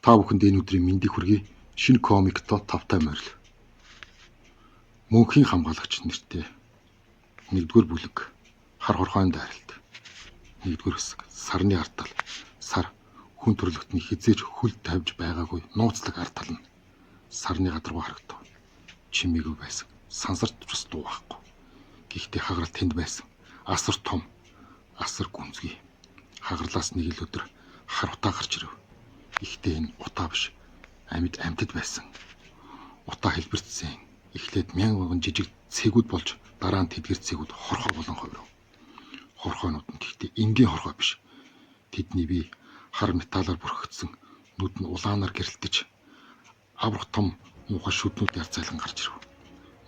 Та бүхэнд энэ өдрийн мэндийг хүргэе. Шинэ комикто тавтай морил. Мөнхийн хамгаалагч нэртэй. 1-р бүлэг. Хар хорхойн дайралт. 1-р хэсэг. Сарны артал. Сар хүн төрлөختний хизээж хөл тавьж байгаагүй нууцлаг артал нь сарны гадаргуу харагдав. Чимээгүй байсан. Сансарт бас дуу байхгүй. Гэхдээ хагарал тэнд байсан. Асар том, асар гүнзгий. Хагарлаас нэг л өдөр хар утаа гарч ирэв. Ихтэй энэ утаа биш. Амьтад байсан. Утаа хэлбэрцсэн. Эхлээд мянган жижиг цэгүүд болж дараа нь тэдгэр цэгүүд хорхоо болон хувирав. Хорхоонууд нь гэхдээ энгийн хорхоо биш. Тэдний бие хар металлаар бүрхэгдсэн, нүд нь улаанаар гэрэлтэж аврах том муухай шүднүүд ярцайлан гарч ирэв.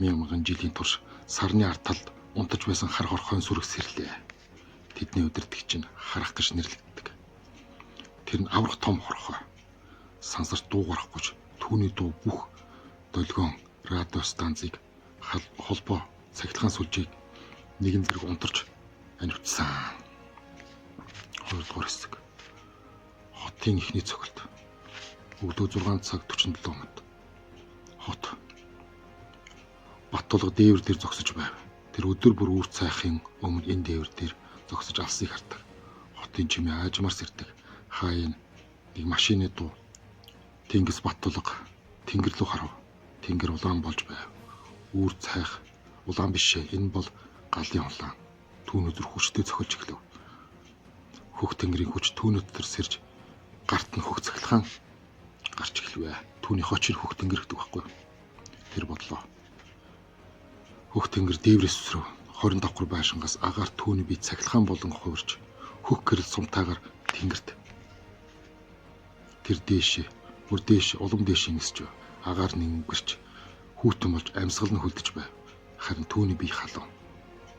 Мянган жилийн турш сарны арталд унтаж байсан хар хорхойн сүрэг сэрлээ. Тэдний удирдагч чинь харах гэж нэрлэгддэг. Тэр нь аврах том хорхой. Сансарт дуу гарахгүйч түүний дуу бүх долгион радио станцыг холбоо цахилгаан сүлжээг нэгэн зэрэг унтарч анивдсан. 2-р хэсэг. Хотын ихний цогцолт. Өглөө 6 цаг 47 минут. Хот. Баттулга дээвэр дээр зогсож байв. Тэр өдөр бүр үүр цайхын өмнө энэ дээвэр дээр зогсож алсыг хардаг. Хотын чимээ аажмаар сэрдэг. Хаяа нэг машины дуу. Тэнгис Баттулга тэнгэр рүү харав. Тэнгэр улаан болж байв. Үүр цайх улаан бишээ. Энэ бол галын улаан. Түүн өдөр хүчтэй цохилж эхлэв. Хөх тэнгэрийн хүч түүний дотор сэрж гарт нь хөх цахилгаан гарч эхлэвэ. Түүний хочир хөх тэнгэр гэдэг байхгүй. Тэр бодлоо. Хөх тэнгэр дээврээс өсрөв. 20 давхар байшингаас агаар түүний бие цахилгаан болон хувирч хөх гэрэл сумтаагаар тэнгэрт. Тэр дээш улам дээш ингэсч агаар нэнгэрч хүүтэн болж амьсгал нь хөлдөж байв. Харин түүний бие халуун.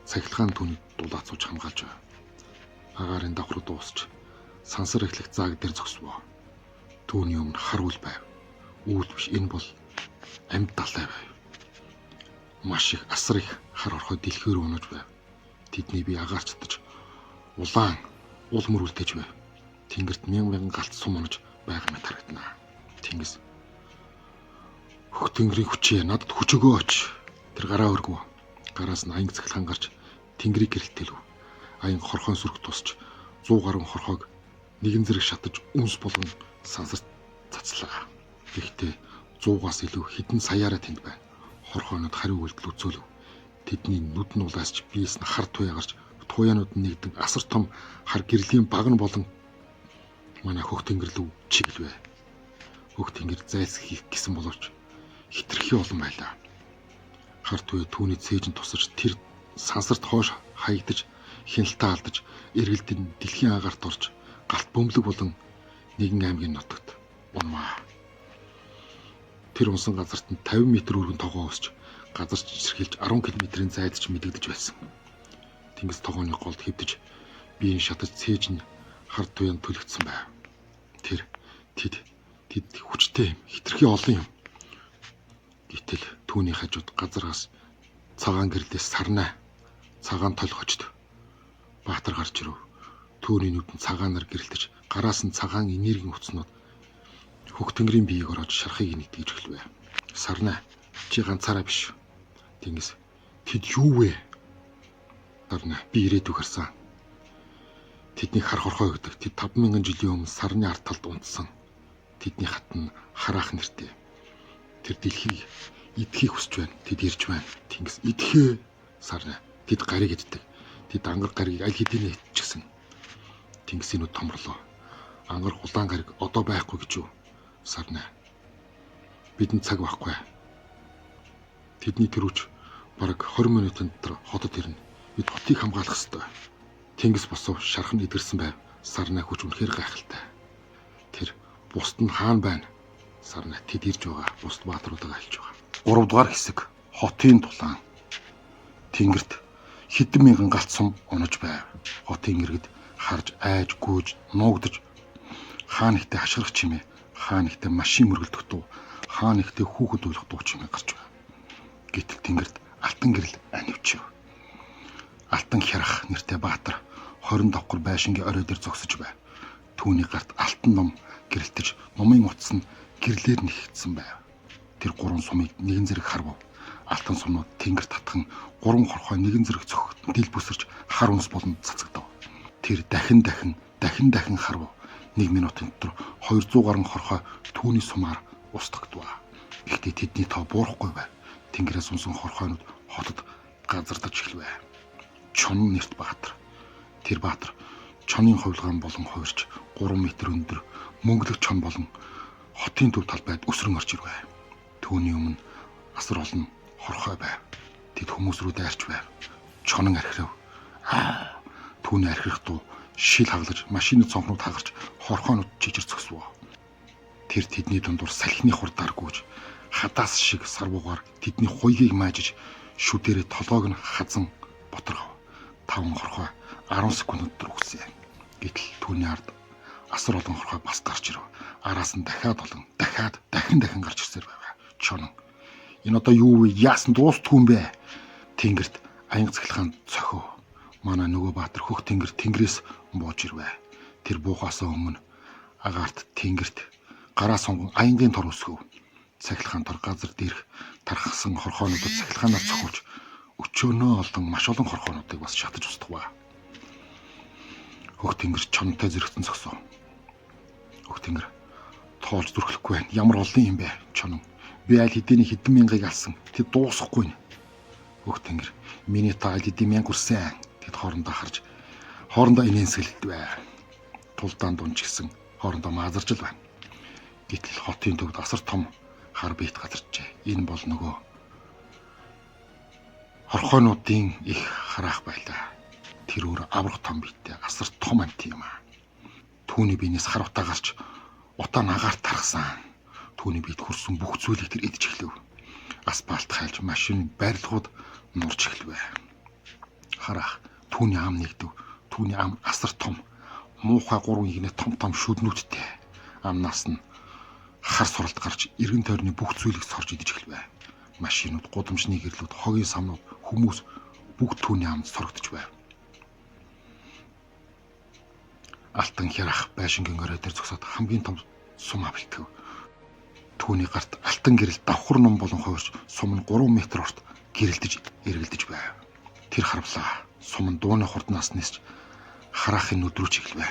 Цахилгаан түүний дулаацууж хамгаалж байв. Агаарын давхар дуусч сансар эхлэх зааг дээр зогсвоо. Түүний өмнө хар үл байв. Үл биш, энэ бол амьд далай байв. Маш их асар их хар орхой дэлхийр унаж байв. Тэдний бие агаарч татаж улаан ул мөрүүлдэж байв. Тэнгэрт мянган галт сум унаж байгаа мэт харагдана. Тэнгис хөх тэнгэрийн хүчээ надад хүч өгөөч. Тэр гараа өргөв. Гараас нь аян цахилгаан гарч тэнгэрийг гэрэлтэлв. Аян хорхойн сүрэг тусч 100 гаруй хорхойг нэгэн зэрэг шатаж үнс болгон сансарт цацлаа. Гэхдээ 100-аас илүү хэдэн саяараа тэнд байна. Хорхойнууд хариу үйлдэл үзүүлв. Тэдний нүд нь улаасч биес нь хар туяа гарч туяанууд нь нэгдэн асар том хар гэрлийн баг нь болон манай хөх тэнгэр лүү чиглэвэ. Хөх тэнгэр зайлс хийх гэсэн боловч хитрхи олон байлаа. Хар туяа түүний цээжин тусаж тэр сансарт хоош хаягдаж хяналтаа алдаж эргэлдэн дэлхийн агаарт орж галт бөмбөлөг болон нэгэн аймгийн нутагт унмаа. Тэр унсан газарт нь 50 м өргөн тогоо өсч газар чичирхийлж 10 км-ийн зайдч мэдэгдэж байсан. Тэнгис тогооны голд хэвдэж биеийн шатаж цээж нь хар туяанд түлэгдсэн байв. Тэд хүчтэй юм, хитрхи олон юм. Гэтэл түүний хажууд газараас цагаан гэрлээс сарнаа цагаан тол хочд Баатар гарч ирв. Түүний нүдэн цагаанаар гэрэлтэж гараас нь цагаан энергийн утаснууд хөх тэнгэрийн биеийг ороод шарахыг нэгтгэж эхлэв. Сарнаа чи ганцаараа биш. Тэнгис тэд юу вэ? Сарнаа би ирээдүг харсан. Тэдний хар хорхой гэдэг. Тэд 5000 жилийн өмнө сарны арталд унтсан. Тэдний хат нь хараах нэртэй. Тэр дэлхийг идэхийг хүсэж байна. Тэд ирж байна. Тэнгис идэхээ. Сарнаа тэд гариг иддэг. Тэд ангар гаригийг аль хэдийнэ ичсэн. Тэнгисийн нүд томрлоо. Ангар улаан гариг одоо байхгүй гэж юу? Сарнаа. Бидэнд цаг байхгүй. Тэдний төрүүч бараг 20 минутын дотор хотод ирнэ. Бид хотыг хамгаалах ёстой. Тэнгис босов шархан идэрсэн байв. Сарнаа хүч үнэхээр гайхалтай. Тэр бусд нь хаана байна? Сарнаа тэд ирж байгаа. Бусд баатруудаа альж байгаа. 3-р хэсэг. Хотын тулаан. Тэнгэрт хэдэн мянган галт сум унаж байв. Хотын иргэд харж айж гүйж нуугдаж хаана ихтэй хашгирах чимээ, хаана ихтэй машин мөргөлдөх дуу, хаана ихтэй хүүхэд уйлах дуу чимээ гарч байв. Гэтэл тэнгэрт алтан гэрэл анивчив. Алтан хярах нэртэй Баатар 20 давхар байшингийн орой дээр зогсож байв. Түүний гарт алтан ном гэрэлтэж нумын утас нь гэрлээр нэгтсэн байв. Тэр гурван сумыг нэгэн зэрэг харв. Алтан сумнууд тэнгэр татхан гурван хорхой нэгэн зэрэг цогт дил бүсэрч хар унс болон цацагдав. Тэр дахин харв. 1 минутын дотор 200 гаруй хорхой түүний сумаар устгагдав. Гэхдээ тэдний тоо буурахгүй байв. Тэнгэрээс унсан хорхойнууд хотод газардаж эхлэв. Чон нэрт Баатар. Тэр Баатар чонын хувилгаан болон хувирч 3 метр өндөр мөнгөлөг чон болон хотын төв талбайд өсрөн орж ирвэ. Түүний өмнө асар олон хорхой байв. Тэд хүмүүс рүү дайрч байв. Чонон архирав. Түүний архирах дуу шил хаглаж, машины цонхнууд хагарч, хорхойнууд жижиг зогсов. Тэр тэдний дундуур салхины хурдаар гүйж, хадаас шиг сарвуугаар тэдний хуйгийг маажиж, шүдэрээ толгойг нь хазан боторгов. 5 хорхой 10 секунд дотор үхсэн. Гэтэл түүний ард асар олон хорхой бас гарч ирв. Араас нь дахин гарч ирсээр байв. Чонон. Энэ одоо юу вэ? Яасан дуустгүй юм бэ? Тэнгэрт аянга цахилгаан цохив. Манай нөгөө Баатар хөх тэнгэрээс бууж ирвэ. Тэр буухаас өмнө агаарт тэнгэрт гараа сонгон аянгийн тор өсгөв. Цахилгаан тор газар дээрх тархсан хорхоонуудад цахилгаанаар цохиулж өчөөнөө олон маш олон хорхоонуудыг бас шатаж устгав. Хөх тэнгэр чонтой зэрэгцэн зогсов. Хөх тэнгэр тоолж зүрхлэхгүй байна. Ямар олон юм бэ? Чонон. Би аль хэдийн хэдэн мянгаыг алсан. Тэд дуусахгүй нэ. Хөх тэнгэр миний та аль хэдийн мянга үрсэн. Тэд хоорондоо инээнсгэлдвэ. Тулдаан дунч гисэн хоорондоо маазарч л байна. Гэтэл хотын төвд асар том хар бийт газарчээ. Энэ бол нөгөө хорхойнуудын их хараах байлаа. Тэр өөр аврах том бийтэй асар том амт юм аа. Түүний биенээс хар утаа гарч утаа нагаарт тархсан. Түүний биед хүрсэн бүх зүйлийг тэр идэж эхлэв. Асфальт хайлж машин барилгууд нурж эхлэв. Харах түүний ам нэгдэв. Түүний ам асар том. Муухай 3 игнэ том шүднүүдтэй. Амнаас нь хар суралт гарч эргэн тойрны бүх зүйлийг сорж идэж эхлэв. Машинууд, гудамжны гэрлүүд, хогийн самнууд, хүмүүс бүгд түүний амд сорогдож байв. Алтан хярах байшингийн орой дээр зогсоод хамгийн том сум авалтав. Түүний гарт алтан гэрэл давхар ном болон хувирч сум нь 3 метр урт эргэлдэж байв. Тэр харвлаа. Сум нь дууны хурднаас нисч харахын нүд рүү чиглэв.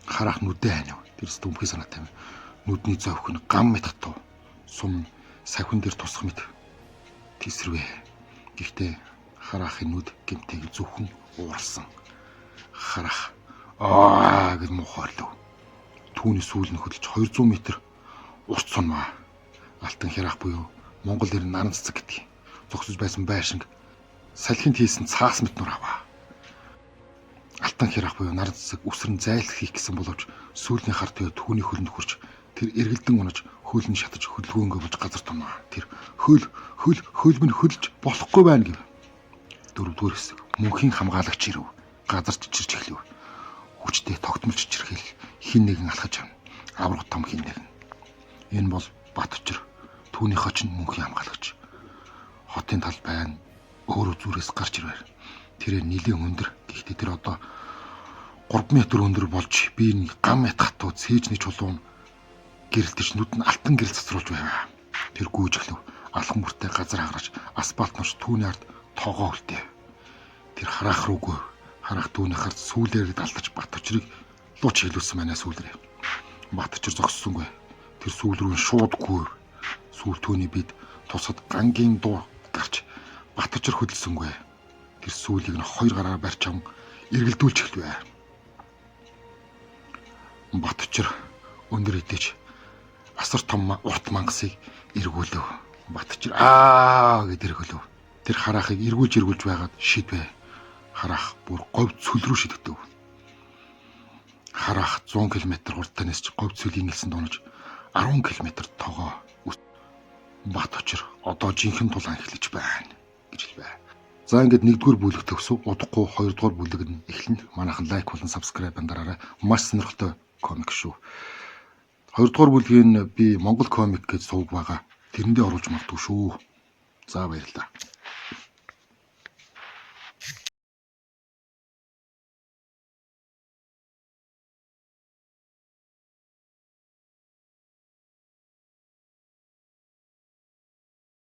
Харах нүдээ ханив. Тэрс дүмхий санаатай. Нүдний зовх нь гам мэт хатав. Сум сахин дээр тусах мэт тесрвэ. Гэхдээ харахын нүд гэмтэйг зөвхөн уурсан. Харах гэж мухарлав. Түүний сүүл нь хөдөлж 200 м урт сунмаа. Алтан хярах буюу Монгол нэр наран цэцэг гэдэг. Зогсож байсан байшинг салхинд хийсэн цаас мэт нур аваа. Алтан хярах буюу наран цэцэг үсрэн зайлх хийх гэсэн боловч сүүлний хар төв түүний хөлөнд хурж тэр эргэлдэн унаж хөлн шатаж хөдөлгөөнгөө болж газар тунаа. Тэр хөл минь хөлж болохгүй байна гэв. 4-р хэсэг мөнхийн хамгаалагч ирв. Газар чичирч эхлэв. Хүчтэй тогтмолч чичирхэл хин нэгэн алхаж авна. Аврах том хин нэгэн. Энэ бол Батчир. Түүний хочин мөнхийн хамгаалагч. Хотын талбай нь өөрөө зүрээс гарч ирвэр. Тэр нэлээд өндөр. Гэхдээ тэр одоо 3 метр өндөр болж би гам мэт хатуу цээжний чулуун гэрэлтэж нүд нь алтан гэрэл цацруулж байв. Тэр гүйж эхлэв. Алхан бүртээ газар хагарч асфальт нурч түүний ард тоогоо үлдээв. Тэр харах руугүй. Харах түүний хард сүүлээр далдаж Батчирыг луу чиглүүлсэн манай сүүлрээ. Батчир зогссонгүй. Тэр сүүл рүү шууд гүйв. Сүүл түүний бид тусад гангийн дуу гарч Батчир хөдөлсөнгүй. Тэр сүүлийг нь 2 гараар барьж ам эргэлдүүлж эхлэв. Батчир өндөр идэж асар том урт мангасыг эргүүлв. Батчир гэд эргүүлв. Тэр харахыг эргүүлж байгаад шидвэ. Харах бүр говь цөл рүү шидэгдэв. Харах 100 км хурдтай нисч говь цөлийн элсэн донож 10 км тоогоо. Батчир одоо жинхэнэ тулаан эхлэж байна гэж хэлвэ. За ингээд 1-р бүлэг төгсөв. Удахгүй 2-р бүлэг нь эхэлнэ. Манайхан лайк болон сабскрайб дараарай. Маш сонирхолтой комик шүү. 2-р бүлгийн би Монгол комик гэж сувг байгаа. Тэрэндээ оруулж магадгүй шүү. За баярлалаа.